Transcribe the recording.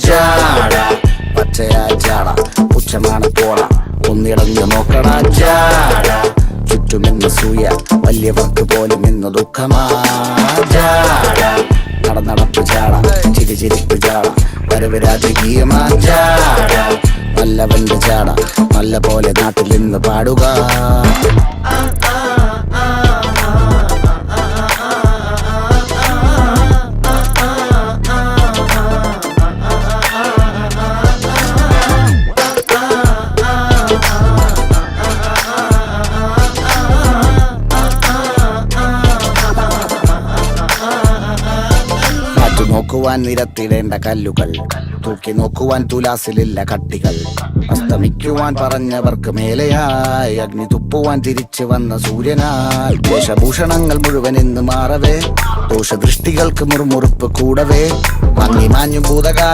ജാട പച്ചയാ ജാട പുച്ഛമാണ് പോട ഒന്നിടഞ്ഞു നോക്കടാ ജാട ചുറ്റുമെന്ന് സൂയ വലിയവർക്ക് പോലും ഇന്ന് ദുഃഖമാ ജാട നടപ്പ് ജാട ചിരിപ്പ് ജാട വരവ് രാജകീയമാ ജാട നല്ലവന്റെ ജാട നല്ല പോലെ നാട്ടിൽ നിന്ന് പാടുക. നോക്കുവാൻ നിരത്തിടേണ്ട കല്ലുകൾ, തൂക്കി നോക്കുവാൻ തുലാസിലില്ല കട്ടികൾ, അസ്തമിക്കുവാൻ പറഞ്ഞവർക്ക് മേലെയായി അഗ്നി തുപ്പുവാൻ തിരിച്ചു വന്ന സൂര്യനായി വേഷഭൂഷണങ്ങൾ മുഴുവൻ ഇന്ന് മാറവേ ദോഷദൃഷ്ടികൾക്ക് മുറുമുറുപ്പ് കൂടവേ മങ്ങി മാഞ്ഞു ഭൂതകാല